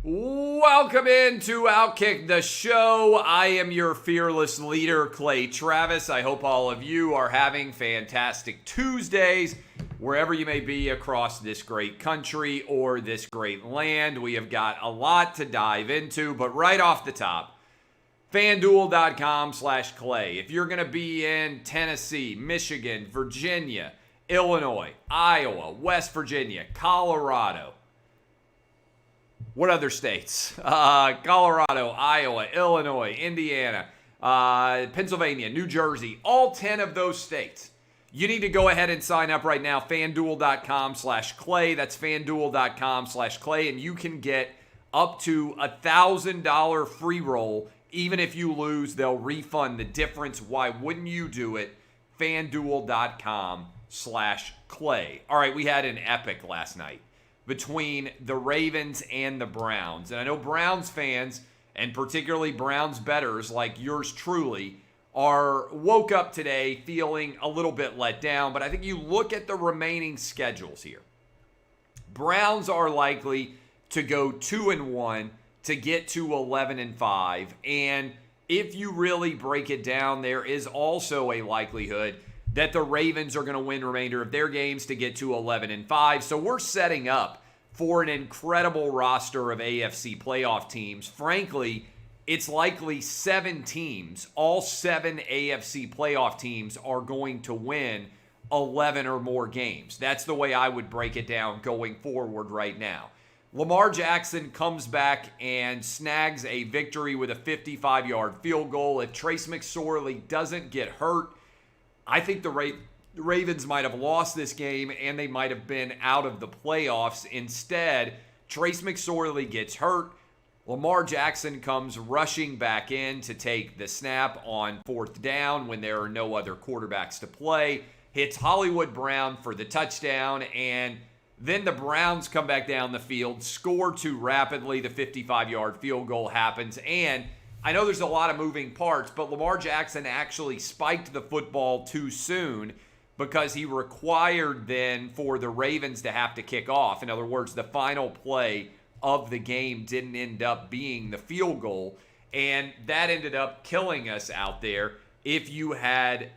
Welcome into OutKick the Show. I am your fearless leader, Clay Travis. I hope all of you are having fantastic Tuesdays, wherever you may be across this great country or this great land. We have got a lot to dive into, but right off the top, FanDuel.com/Clay. If you're going to be in Tennessee, Michigan, Virginia, Illinois, Iowa, West Virginia, Colorado, what other states? Colorado, Iowa, Illinois, Indiana, Pennsylvania, New Jersey, all 10 of those states. You need to go ahead and sign up right now, FanDuel.com/Clay. That's FanDuel.com/Clay, and you can get up to $1,000 free roll. Even if you lose, they'll refund the difference. Why wouldn't you do it? FanDuel.com/Clay. All right, we had an epic last night between the Ravens and the Browns. And I know Browns fans, and particularly Browns bettors like yours truly, woke up today feeling a little bit let down. But I think you look at the remaining schedules here. Browns are likely to go 2-1 to get to 11-5. And if you really break it down, there is also a likelihood that the Ravens are going to win the remainder of their games to get to 11-5. So we're setting up for an incredible roster of AFC playoff teams. Frankly, it's likely 7 teams, all 7 AFC playoff teams are going to win 11 or more games. That's the way I would break it down going forward right now. Lamar Jackson comes back and snags a victory with a 55-yard field goal. If Trace McSorley doesn't get hurt, I think the Ravens might have lost this game and they might have been out of the playoffs. Instead, Trace McSorley gets hurt. Lamar Jackson comes rushing back in to take the snap on 4th down when there are no other quarterbacks to play. Hits Hollywood Brown for the touchdown, and then the Browns come back down the field, score too rapidly. The 55-yard field goal happens, and I know there's a lot of moving parts, but Lamar Jackson actually spiked the football too soon because he required then for the Ravens to have to kick off. In other words, the final play of the game didn't end up being the field goal, and that ended up killing us out there if you had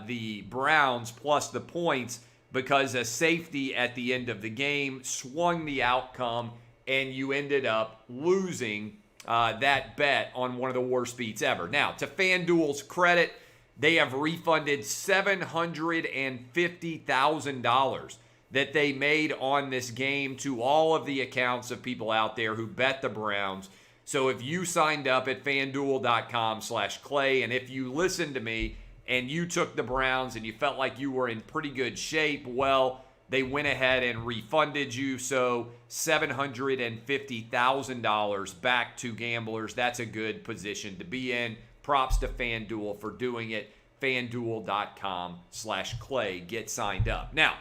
the Browns plus the points, because a safety at the end of the game swung the outcome, and you ended up losing that bet on one of the worst beats ever. Now, to FanDuel's credit, they have refunded $750,000 that they made on this game to all of the accounts of people out there who bet the Browns. So if you signed up at FanDuel.com/Clay, and if you listened to me and you took the Browns and you felt like you were in pretty good shape, well, they went ahead and refunded you. So $750,000 back to gamblers. That's a good position to be in. Props to FanDuel for doing it. FanDuel.com/Clay. Get signed up. Now,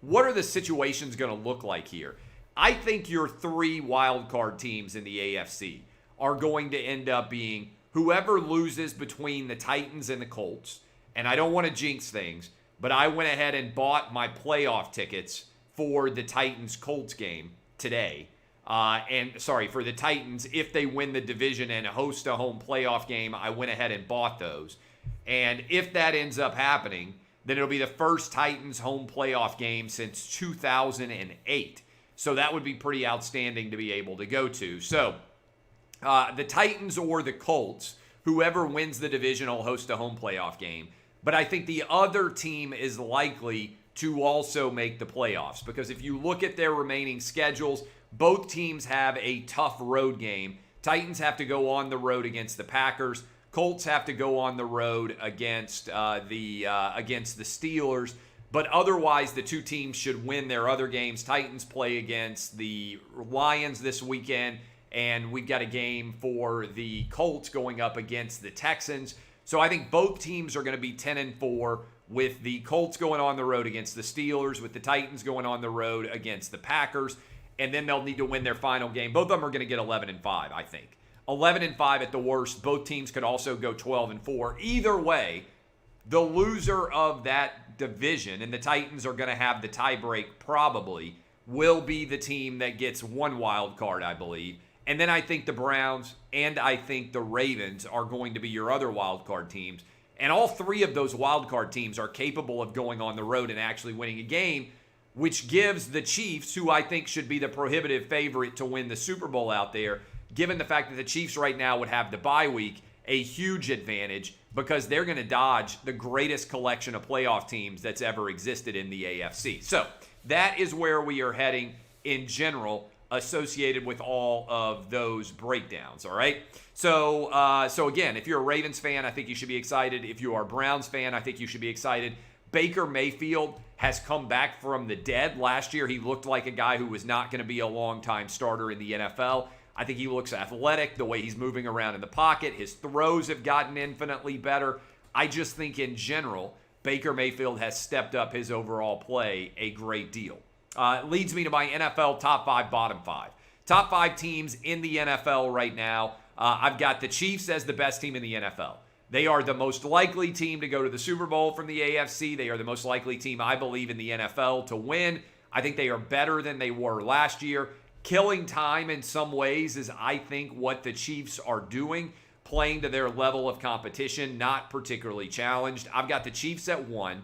what are the situations going to look like here? I think your 3 wildcard teams in the AFC are going to end up being whoever loses between the Titans and the Colts. And I don't want to jinx things, but I went ahead and bought my playoff tickets for the Titans-Colts game today. For the Titans, if they win the division and host a home playoff game, I went ahead and bought those. And if that ends up happening, then it'll be the first Titans home playoff game since 2008. So that would be pretty outstanding to be able to go to. So the Titans or the Colts, whoever wins the division will host a home playoff game. But I think the other team is likely to also make the playoffs, because if you look at their remaining schedules, both teams have a tough road game. Titans have to go on the road against the Packers. Colts have to go on the road against the Steelers. But otherwise, the two teams should win their other games. Titans play against the Lions this weekend, and we've got a game for the Colts going up against the Texans. So I think both teams are going to be 10-4, with the Colts going on the road against the Steelers, with the Titans going on the road against the Packers, and then they'll need to win their final game. Both of them are going to get 11-5, I think. 11-5 at the worst. Both teams could also go 12-4. Either way, the loser of that division, and the Titans are going to have the tiebreak probably, will be the team that gets one wild card, I believe. And then I think the Browns and I think the Ravens are going to be your other wild card teams. And all three of those wild card teams are capable of going on the road and actually winning a game, which gives the Chiefs, who I think should be the prohibitive favorite to win the Super Bowl out there, given the fact that the Chiefs right now would have the bye week, a huge advantage because they're going to dodge the greatest collection of playoff teams that's ever existed in the AFC. So that is where we are heading in general, associated with all of those breakdowns, all right? So again, if you're a Ravens fan, I think you should be excited. If you are a Browns fan, I think you should be excited. Baker Mayfield has come back from the dead. Last year, he looked like a guy who was not going to be a long-time starter in the NFL. I think he looks athletic, the way he's moving around in the pocket. His throws have gotten infinitely better. I just think in general, Baker Mayfield has stepped up his overall play a great deal. Leads me to my NFL top 5, bottom 5. Top 5 teams in the NFL right now. I've got the Chiefs as the best team in the NFL. They are the most likely team to go to the Super Bowl from the AFC. They are the most likely team, I believe, in the NFL to win. I think they are better than they were last year. Killing time in some ways is, I think, what the Chiefs are doing, playing to their level of competition, not particularly challenged. I've got the Chiefs at 1.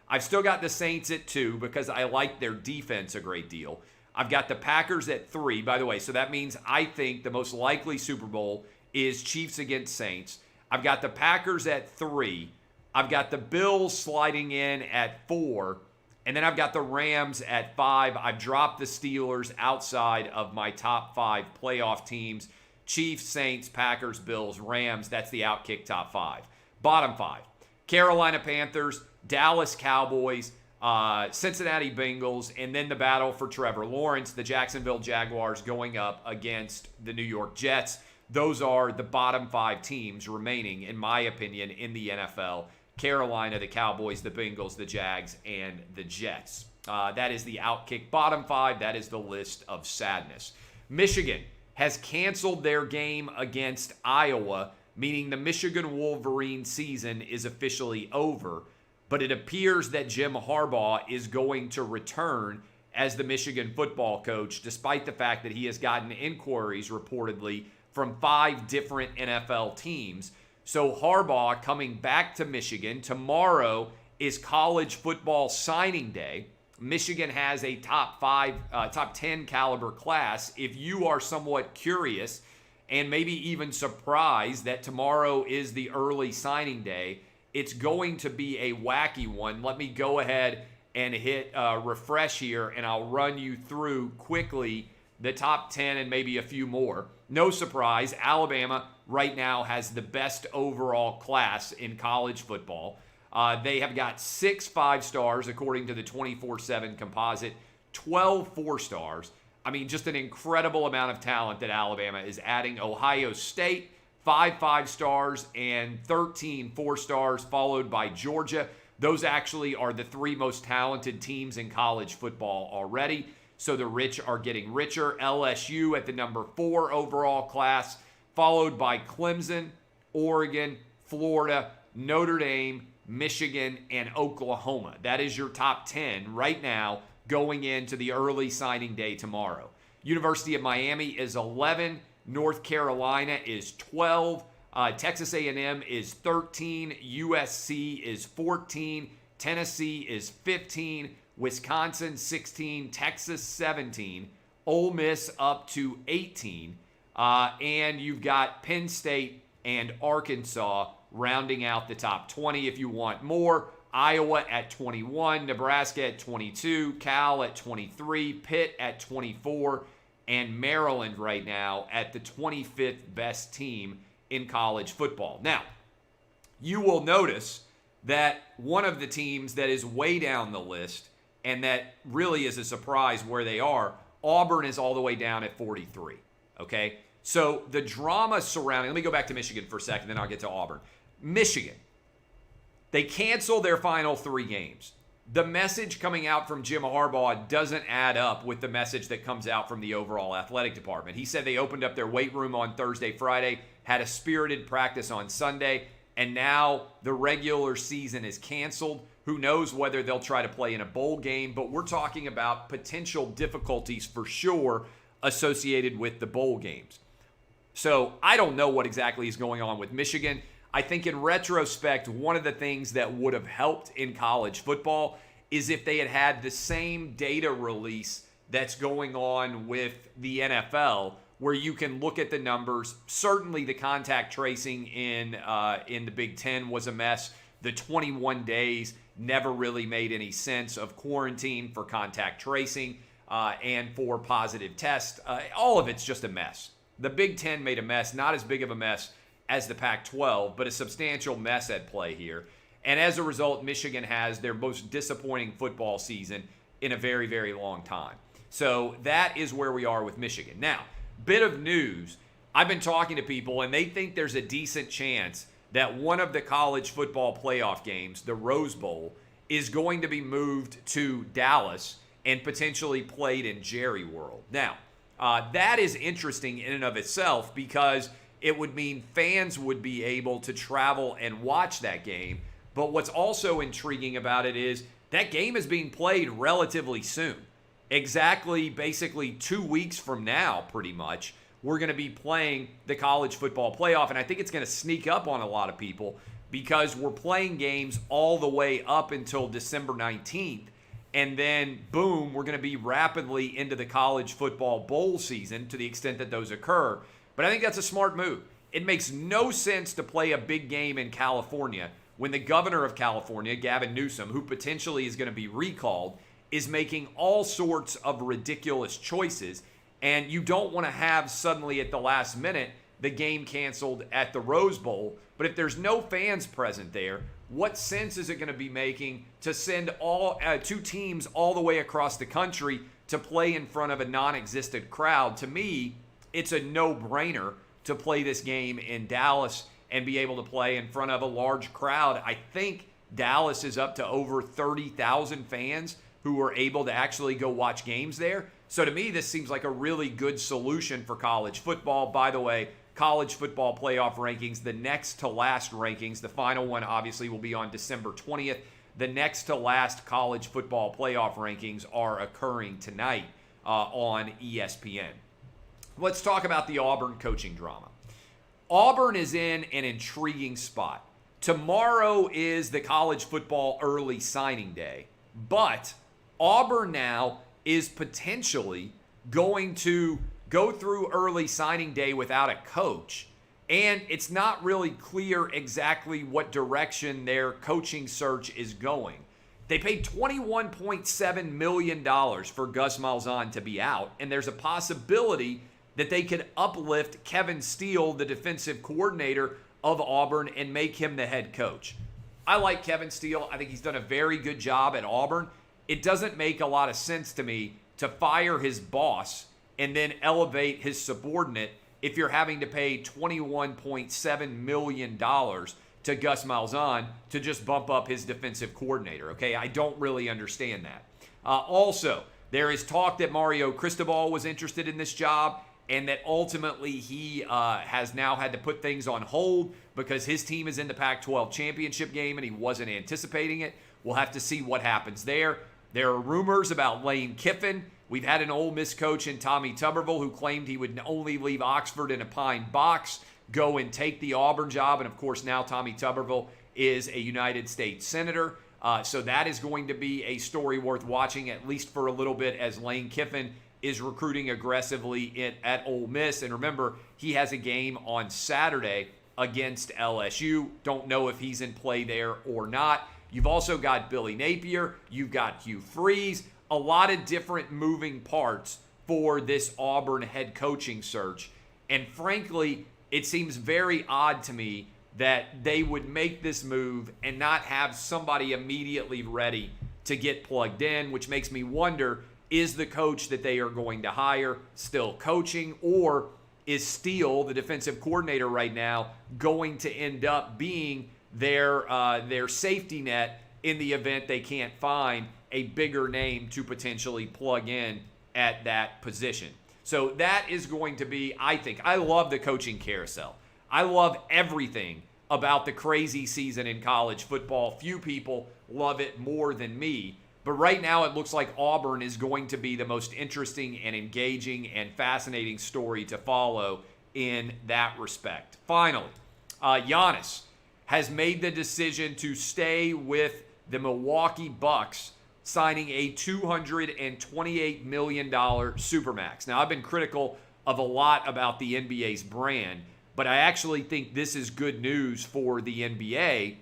I've still got the Saints at 2 because I like their defense a great deal. I've got the Packers at 3, by the way, so that means I think the most likely Super Bowl is Chiefs against Saints. I've got the Packers at 3. I've got the Bills sliding in at 4. And then I've got the Rams at 5. I've dropped the Steelers outside of my top 5 playoff teams. Chiefs, Saints, Packers, Bills, Rams. That's the OutKick top 5. Bottom 5. Carolina Panthers, Dallas Cowboys, Cincinnati Bengals, and then the battle for Trevor Lawrence, the Jacksonville Jaguars going up against the New York Jets. Those are the bottom 5 teams remaining, in my opinion, in the NFL. Carolina, the Cowboys, the Bengals, the Jags, and the Jets. That is the OutKick bottom 5. That is the list of sadness. Michigan has canceled their game against Iowa, meaning the Michigan Wolverine season is officially over. But it appears that Jim Harbaugh is going to return as the Michigan football coach, despite the fact that he has gotten inquiries reportedly from 5 different NFL teams. So Harbaugh coming back to Michigan. Tomorrow is college football signing day. Michigan has a top 10 caliber class. If you are somewhat curious and maybe even surprised that tomorrow is the early signing day, it's going to be a wacky one. Let me go ahead and hit refresh here, and I'll run you through quickly the top 10 and maybe a few more. No surprise, Alabama right now has the best overall class in college football. They have got 6 5-stars according to the 24/7 composite, 12 4-stars. I mean, just an incredible amount of talent that Alabama is adding. Ohio State, 5 5-stars and 13 4-stars, followed by Georgia. Those actually are the 3 most talented teams in college football already. So the rich are getting richer. LSU at the number 4 overall class, followed by Clemson, Oregon, Florida, Notre Dame, Michigan, and Oklahoma. That is your top 10 right now going into the early signing day tomorrow. University of Miami is 11. North Carolina is 12. Texas A&M is 13. USC is 14. Tennessee is 15. Wisconsin 16. Texas 17. Ole Miss up to 18. And you've got Penn State and Arkansas rounding out the top 20 if you want more. Iowa at 21, Nebraska at 22, Cal at 23, Pitt at 24, and Maryland right now at the 25th best team in college football. Now, you will notice that one of the teams that is way down the list, and that really is a surprise where they are, Auburn is all the way down at 43, okay? So the drama surrounding, let me go back to Michigan for a second, then I'll get to Auburn. Michigan, they cancel their final 3 games. The message coming out from Jim Harbaugh doesn't add up with the message that comes out from the overall athletic department. He said they opened up their weight room on Thursday, Friday, had a spirited practice on Sunday, and now the regular season is canceled. Who knows whether they'll try to play in a bowl game, but we're talking about potential difficulties for sure associated with the bowl games. So I don't know what exactly is going on with Michigan. I think in retrospect, one of the things that would have helped in college football is if they had had the same data release that's going on with the NFL, where you can look at the numbers. Certainly the contact tracing in the Big Ten was a mess. The 21 days never really made any sense of quarantine for contact tracing and for positive tests. All of it's just a mess. The Big Ten made a mess, not as big of a mess as the Pac-12, but a substantial mess at play here. And as a result, Michigan has their most disappointing football season in a very, very long time. So that is where we are with Michigan. Now, bit of news. I've been talking to people, and they think there's a decent chance that one of the college football playoff games, the Rose Bowl, is going to be moved to Dallas and potentially played in Jerry World. Now, that is interesting in and of itself because it would mean fans would be able to travel and watch that game. But what's also intriguing about it is that game is being played relatively soon. Exactly, basically 2 weeks from now, pretty much, we're going to be playing the college football playoff. And I think it's going to sneak up on a lot of people because we're playing games all the way up until December 19th. And then, boom, we're going to be rapidly into the college football bowl season to the extent that those occur. But I think that's a smart move. It makes no sense to play a big game in California when the governor of California, Gavin Newsom, who potentially is going to be recalled, is making all sorts of ridiculous choices. And you don't want to have suddenly at the last minute the game canceled at the Rose Bowl. But if there's no fans present there, what sense is it going to be making to send all two teams all the way across the country to play in front of a non-existent crowd? To me, it's a no-brainer to play this game in Dallas and be able to play in front of a large crowd. I think Dallas is up to over 30,000 fans who are able to actually go watch games there. So to me, this seems like a really good solution for college football. By the way, college football playoff rankings, the next to last rankings, the final one obviously will be on December 20th. The next to last college football playoff rankings are occurring tonight on ESPN. Let's talk about the Auburn coaching drama. Auburn is in an intriguing spot. Tomorrow is the college football early signing day, but Auburn now is potentially going to go through early signing day without a coach, and it's not really clear exactly what direction their coaching search is going. They paid $21.7 million for Gus Malzahn to be out, and there's a possibility that they could uplift Kevin Steele, the defensive coordinator of Auburn, and make him the head coach. I like Kevin Steele. I think he's done a very good job at Auburn. It doesn't make a lot of sense to me to fire his boss and then elevate his subordinate if you're having to pay $21.7 million to Gus Malzahn to just bump up his defensive coordinator, okay? I don't really understand that. Also, there is talk that Mario Cristobal was interested in this job and that ultimately he has now had to put things on hold because his team is in the Pac-12 championship game and he wasn't anticipating it. We'll have to see what happens there. There are rumors about Lane Kiffin. We've had an Ole Miss coach in Tommy Tuberville who claimed he would only leave Oxford in a pine box, go and take the Auburn job. And, of course, now Tommy Tuberville is a United States Senator. So that is going to be a story worth watching, at least for a little bit, as Lane Kiffin is recruiting aggressively at Ole Miss. And remember, he has a game on Saturday against LSU. Don't know if he's in play there or not. You've also got Billy Napier. You've got Hugh Freeze. A lot of different moving parts for this Auburn head coaching search. And frankly, it seems very odd to me that they would make this move and not have somebody immediately ready to get plugged in, which makes me wonder, is the coach that they are going to hire still coaching, or is Steele, the defensive coordinator right now, going to end up being their safety net in the event they can't find a bigger name to potentially plug in at that position? So that is going to be, I think, I love the coaching carousel. I love everything about the crazy season in college football. Few people love it more than me. But right now it looks like Auburn is going to be the most interesting and engaging and fascinating story to follow in that respect. Finally, Giannis has made the decision to stay with the Milwaukee Bucs, signing a $228 million Supermax. Now, I've been critical of a lot about the NBA's brand, but I actually think this is good news for the NBA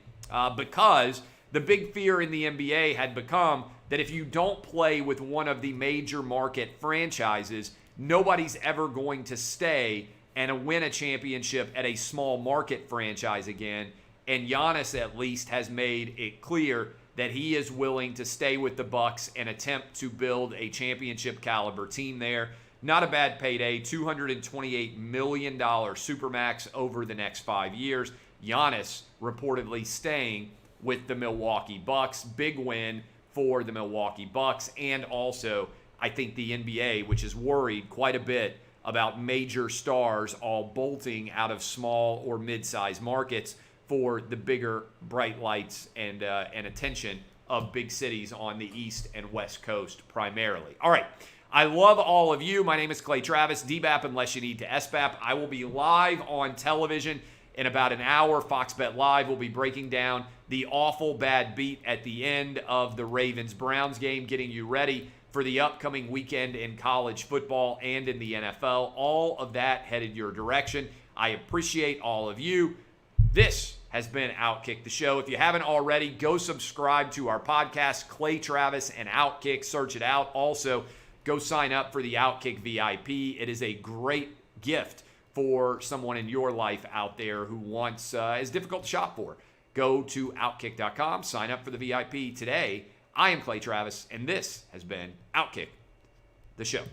because the big fear in the NBA had become that if you don't play with one of the major market franchises, nobody's ever going to stay and win a championship at a small market franchise again. And Giannis at least has made it clear that he is willing to stay with the Bucs and attempt to build a championship caliber team there. Not a bad payday, $228 million Supermax over the next 5 years. Giannis reportedly staying with the Milwaukee Bucs. Big win for the Milwaukee Bucs, and also I think the NBA, which is worried quite a bit about major stars all bolting out of small or mid-sized markets for the bigger bright lights and attention of big cities on the East and West Coast primarily. All right. I love all of you. My name is Clay Travis, DBAP unless you need to SBAP. I will be live on television in about an hour. Fox Bet Live will be breaking down the awful bad beat at the end of the Ravens-Browns game, getting you ready for the upcoming weekend in college football and in the NFL. All of that headed your direction. I appreciate all of you. This has been OutKick the Show. If you haven't already, go subscribe to our podcast, Clay Travis and OutKick. Search it out. Also, go sign up for the OutKick VIP. It is a great gift for someone in your life out there who wants, is difficult to shop for. Go to OutKick.com, sign up for the VIP today. I am Clay Travis, and this has been OutKick the Show.